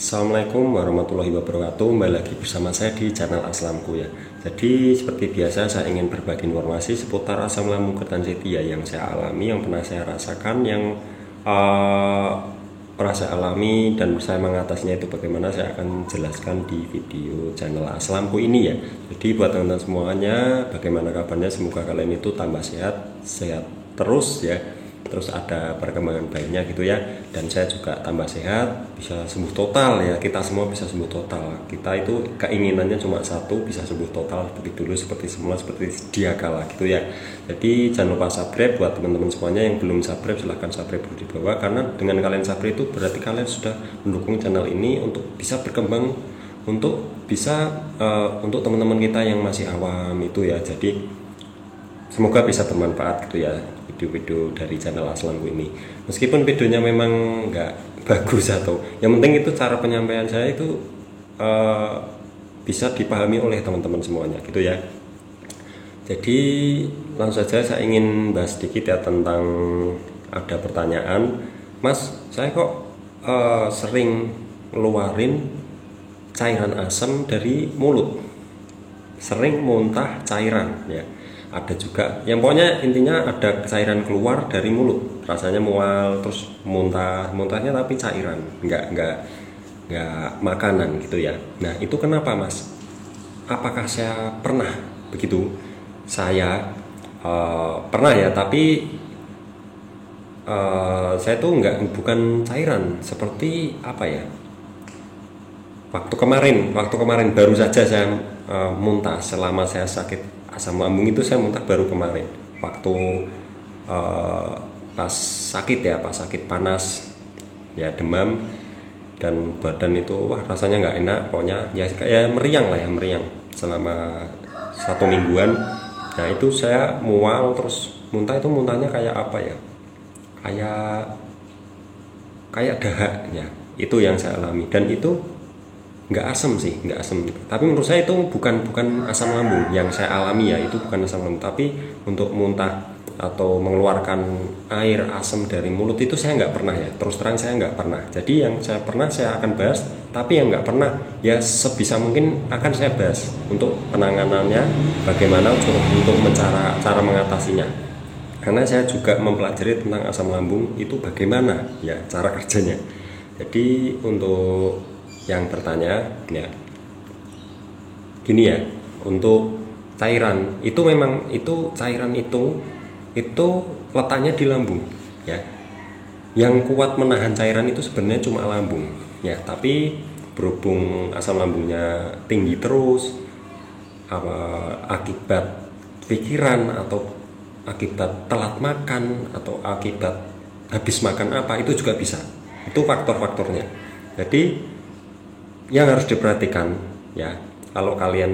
Assalamualaikum warahmatullahi wabarakatuh. Kembali lagi bersama saya di channel Aslamku ya. Jadi seperti biasa saya ingin berbagi informasi seputar asam lambung ketanjeti ya, yang saya alami, yang pernah saya rasakan, yang pernah saya alami dan saya mengatasinya itu bagaimana, saya akan jelaskan di video channel Aslamku ini ya. Jadi buat teman-teman semuanya, bagaimana kabarnya? Semoga kalian itu tambah sehat terus ya. Terus ada perkembangan baiknya gitu ya, dan saya juga tambah sehat, bisa sembuh total ya. Kita semua bisa sembuh total. Kita itu keinginannya cuma satu, bisa sembuh total seperti dulu, seperti semula, seperti sedia kala gitu ya. Jadi jangan lupa subscribe. Buat teman-teman semuanya yang belum subscribe, silahkan subscribe di bawah, karena dengan kalian subscribe itu berarti kalian sudah mendukung channel ini untuk bisa berkembang, untuk bisa untuk teman-teman kita yang masih awam itu ya. Jadi semoga bisa bermanfaat gitu ya video-video dari channel Aslamku ini. Meskipun videonya memang nggak bagus atau yang penting itu cara penyampaian saya itu bisa dipahami oleh teman-teman semuanya gitu ya. Jadi langsung saja saya ingin bahas sedikit ya tentang, ada pertanyaan, Mas, saya kok sering ngeluarin cairan asam dari mulut, sering muntah cairan ya. Ada juga yang pokoknya intinya ada cairan keluar dari mulut, rasanya mual, terus muntahnya tapi cairan, nggak makanan gitu ya. Nah itu kenapa, Mas? Apakah saya pernah begitu? Saya pernah ya, tapi saya tuh bukan cairan seperti apa ya, waktu kemarin baru saja saya muntah. Selama saya sakit asam lambung itu saya muntah baru kemarin, waktu pas sakit panas ya, demam dan badan itu wah rasanya nggak enak, pokoknya ya kayak meriang lah ya, meriang selama 1 mingguan. Nah itu saya mual terus muntah, itu muntahnya kayak apa ya, kayak dahak ya. Itu yang saya alami, dan itu nggak asam sih, nggak asam, tapi menurut saya itu bukan asam lambung yang saya alami ya, itu bukan asam lambung. Tapi untuk muntah atau mengeluarkan air asam dari mulut itu saya nggak pernah ya, terus terang saya nggak pernah. Jadi yang saya pernah saya akan bahas, tapi yang nggak pernah ya sebisa mungkin akan saya bahas untuk penanganannya, bagaimana untuk cara mengatasinya, karena saya juga mempelajari tentang asam lambung itu bagaimana ya cara kerjanya. Jadi untuk yang bertanya ya, gini ya, untuk cairan itu memang itu cairan itu letaknya di lambung ya. Yang kuat menahan cairan itu sebenarnya cuma lambung ya, tapi berhubung asam lambungnya tinggi terus akibat pikiran atau akibat telat makan atau akibat habis makan apa, itu juga bisa. Itu faktor-faktornya. Jadi yang harus diperhatikan ya, kalau kalian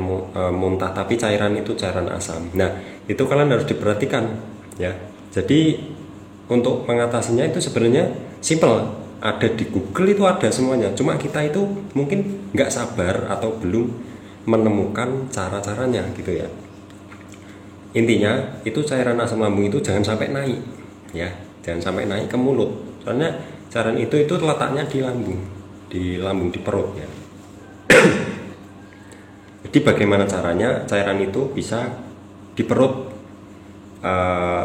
muntah tapi cairan itu cairan asam, nah itu kalian harus diperhatikan ya. Jadi untuk mengatasinya itu sebenarnya simple, ada di Google itu ada semuanya, cuma kita itu mungkin nggak sabar atau belum menemukan cara-caranya gitu ya. Intinya itu cairan asam lambung itu jangan sampai naik ya, jangan sampai naik ke mulut, soalnya cairan itu letaknya di lambung di perut ya. Jadi bagaimana caranya cairan itu bisa di perut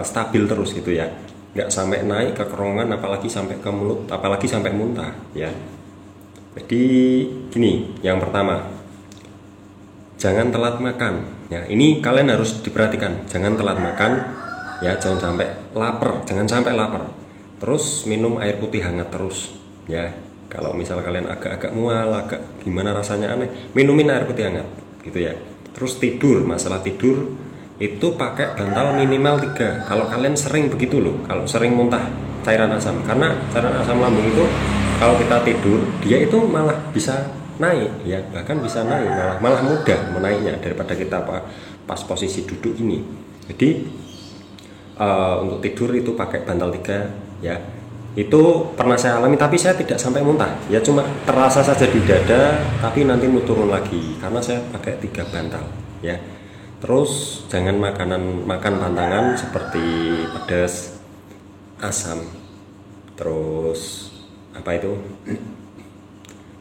stabil terus gitu ya, nggak sampai naik ke kerongkongan, apalagi sampai ke mulut, apalagi sampai muntah ya. Jadi gini, yang pertama, jangan telat makan ya. Ini kalian harus diperhatikan, jangan telat makan ya, jangan sampai lapar, terus minum air putih hangat terus ya. Kalau misal kalian agak mual, agak gimana rasanya aneh, minumin air putih hangat gitu ya. Terus tidur, masalah tidur itu pakai bantal minimal 3 kalau kalian sering begitu loh, kalau sering muntah cairan asam. Karena cairan asam lambung itu kalau kita tidur dia itu malah bisa naik ya, bahkan bisa naik, malah mudah menaiknya daripada kita pas posisi duduk ini. Jadi untuk tidur itu pakai bantal 3 ya. Itu pernah saya alami, tapi saya tidak sampai muntah ya, cuma terasa saja di dada, tapi nanti turun lagi karena saya pakai 3 bantal ya. Terus jangan makan pantangan seperti pedas, asam, terus apa itu,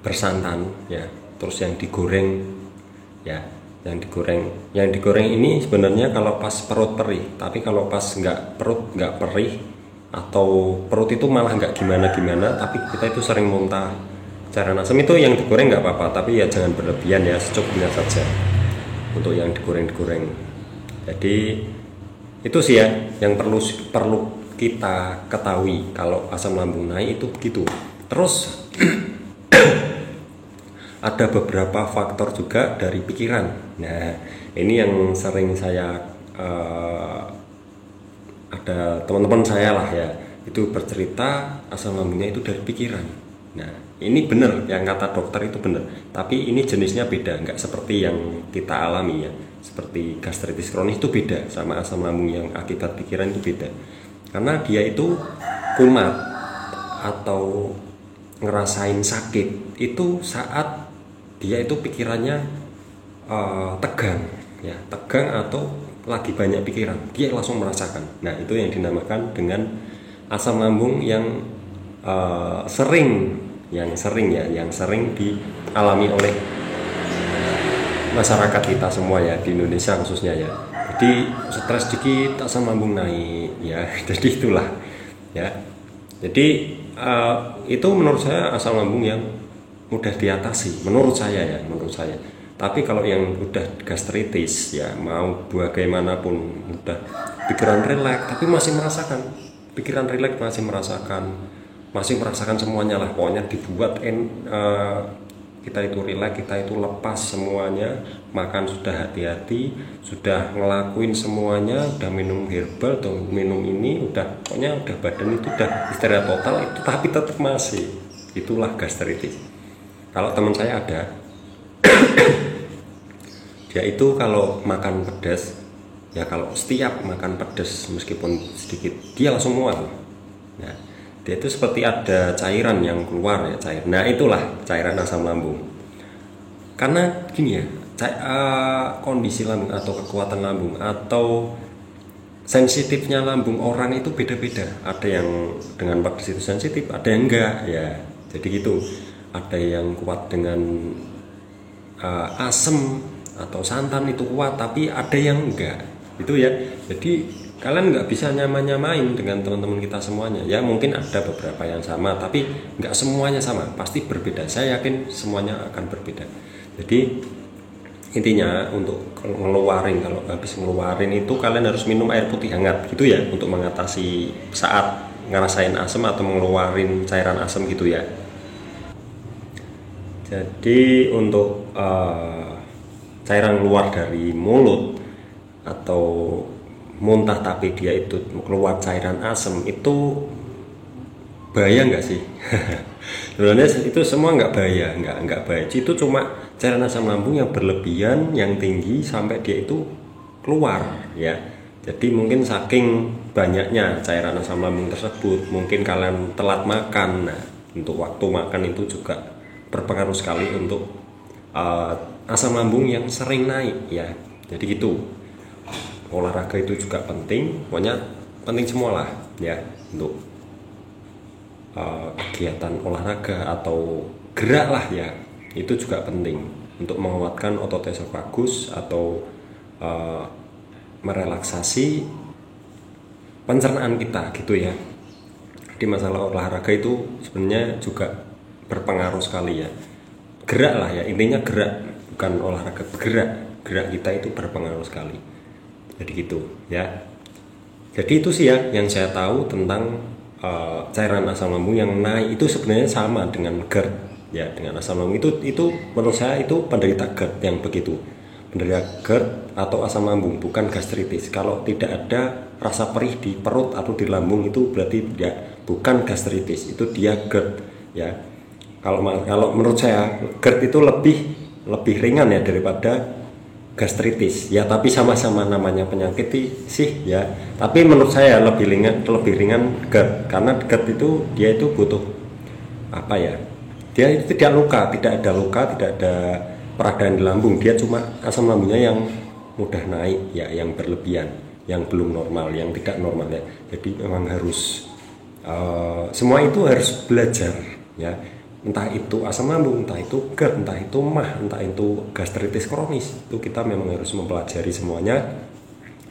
bersantan ya, terus yang digoreng ya, yang digoreng ini sebenarnya kalau pas perut perih, tapi kalau pas perut nggak perih atau perut itu malah nggak gimana-gimana tapi kita itu sering muntah, cairan asam itu yang digoreng nggak apa-apa, tapi ya jangan berlebihan ya, secukupnya saja untuk yang digoreng. Jadi itu sih ya yang perlu kita ketahui kalau asam lambung naik itu begitu. Terus ada beberapa faktor juga dari pikiran. Nah, ini yang sering saya ada teman-teman saya lah ya, itu bercerita asam lambungnya itu dari pikiran. Nah, ini benar yang kata dokter itu benar, tapi ini jenisnya beda, nggak seperti yang kita alami ya. Seperti gastritis kronis itu beda, sama asam lambung yang akibat pikiran itu beda. Karena dia itu kumat atau ngerasain sakit itu saat dia itu pikirannya tegang ya, tegang atau lagi banyak pikiran, dia langsung merasakan. Nah, itu yang dinamakan dengan asam lambung yang sering dialami oleh masyarakat kita semua ya, di Indonesia khususnya ya. Jadi stres dikit asam lambung naik ya. Jadi itulah ya. Jadi itu menurut saya asam lambung yang mudah diatasi, menurut saya. Tapi kalau yang udah gastritis ya, mau bagaimanapun udah pikiran rileks tapi masih merasakan semuanya lah, pokoknya dibuat kita itu rileks, kita itu lepas semuanya, makan sudah hati-hati, sudah ngelakuin semuanya, udah minum herbal atau minum ini, pokoknya udah badan itu udah istirahat total itu, tapi tetap masih, itulah gastritis. Kalau teman saya ada dia itu kalau makan pedas ya, kalau setiap makan pedas meskipun sedikit dia langsung mual. Nah, dia itu seperti ada cairan yang keluar ya, nah itulah cairan asam lambung. Karena gini ya, kondisi lambung atau kekuatan lambung atau sensitifnya lambung orang itu beda-beda. Ada yang dengan pedas itu sensitif, ada yang enggak ya. Jadi gitu, ada yang kuat dengan asam atau santan itu kuat, tapi ada yang enggak itu ya. Jadi kalian nggak bisa nyamain dengan teman-teman kita semuanya ya, mungkin ada beberapa yang sama tapi nggak semuanya sama, pasti berbeda. Saya yakin semuanya akan berbeda. Jadi intinya untuk ngeluarin, kalau habis ngeluarin itu kalian harus minum air putih hangat gitu ya, untuk mengatasi saat ngerasain asam atau mengeluarin cairan asam gitu ya. Jadi untuk cairan keluar dari mulut atau muntah tapi dia itu keluar cairan asam itu bahaya nggak sih? Sebenarnya itu semua nggak bahaya, nggak bahaya. Itu cuma cairan asam lambung yang berlebihan, yang tinggi sampai dia itu keluar ya. Jadi mungkin saking banyaknya cairan asam lambung tersebut, mungkin kalian telat makan. Nah, untuk waktu makan itu juga berpengaruh sekali untuk asam lambung yang sering naik ya. Jadi gitu. Olahraga itu juga penting, pokoknya penting semua lah ya, untuk kegiatan olahraga atau gerak lah ya, itu juga penting untuk menguatkan otot esofagus atau merelaksasi pencernaan kita gitu ya. Jadi masalah olahraga itu sebenarnya juga berpengaruh sekali ya. Gerak lah ya, intinya gerak, bukan olahraga, gerak kita itu berpengaruh sekali. Jadi gitu ya. Jadi itu sih ya yang saya tahu tentang cairan asam lambung yang naik itu sebenarnya sama dengan GERD ya, dengan asam lambung itu menurut saya itu penderita GERD yang begitu, penderita GERD atau asam lambung, bukan gastritis. Kalau tidak ada rasa perih di perut atau di lambung itu berarti bukan gastritis, itu dia GERD ya. Kalau menurut saya GERD itu lebih ringan ya daripada gastritis ya, tapi sama-sama namanya penyakit sih ya, tapi menurut saya lebih ringan GERD, karena GERD itu dia itu butuh apa ya, dia itu tidak ada luka, tidak ada peradangan di lambung, dia cuma asam lambungnya yang mudah naik ya, yang berlebihan, yang belum normal, yang tidak normal ya. Jadi memang harus semua itu harus belajar ya. entah itu asam lambung, entah itu GERD, entah itu MAH, entah itu gastritis kronis, itu kita memang harus mempelajari semuanya.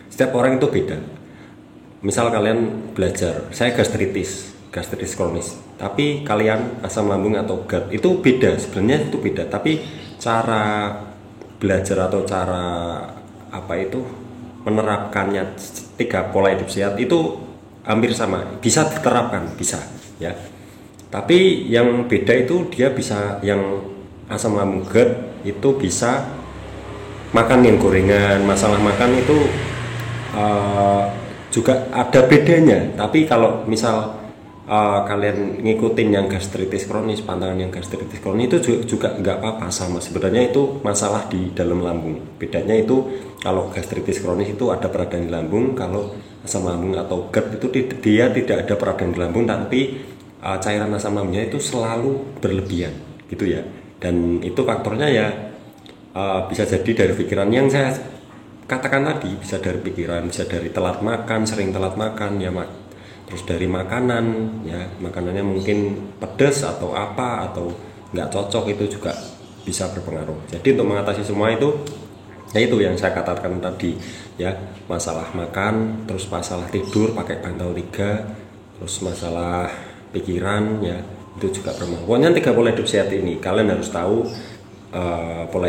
Setiap orang itu beda. Misal kalian belajar, saya gastritis kronis, tapi kalian asam lambung atau GERD, itu beda, sebenarnya itu beda, tapi cara belajar atau cara menerapkannya 3 pola hidup sehat itu hampir sama, bisa diterapkan, bisa ya. Tapi yang beda itu dia bisa, yang asam lambung GERD itu bisa makan yang gorengan, masalah makan itu juga ada bedanya. Tapi kalau misal kalian ngikutin yang gastritis kronis, pantangan yang gastritis kronis itu juga nggak apa-apa, sama sebenarnya itu masalah di dalam lambung. Bedanya itu kalau gastritis kronis itu ada peradangan di lambung, kalau asam lambung atau GERD itu dia tidak ada peradangan di lambung, tapi cairan asam lambungnya itu selalu berlebihan gitu ya. Dan itu faktornya ya bisa jadi dari pikiran yang saya katakan tadi, bisa dari pikiran, bisa dari telat makan, sering telat makan ya, terus dari makanan ya, makanannya mungkin pedas atau apa, atau nggak cocok, itu juga bisa berpengaruh. Jadi untuk mengatasi semua itu ya itu yang saya katakan tadi ya, masalah makan, terus masalah tidur pakai bantal 3, terus masalah pikiran ya, itu juga berpengaruh. Pokoknya 3 pola hidup sehat ini kalian harus tahu, 3 pola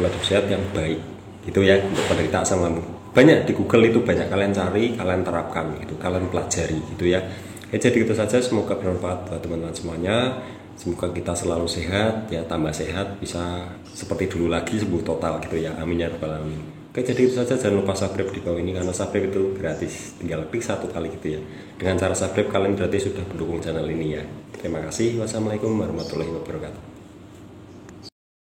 hidup sehat yang baik gitu ya untuk penderita asam lambung. Banyak di Google itu, banyak kalian cari, kalian terapkan gitu, kalian pelajari gitu ya. Jadi itu saja, semoga bermanfaat buat teman-teman semuanya. Semoga kita selalu sehat ya, tambah sehat, bisa seperti dulu lagi, sembuh total gitu ya, amin ya rabbal alamin. Jadi itu saja, jangan lupa subscribe di bawah ini, karena subscribe itu gratis, tinggal klik 1 kali gitu ya. Dengan cara subscribe kalian berarti sudah mendukung channel ini ya. Terima kasih, wassalamualaikum warahmatullahi wabarakatuh.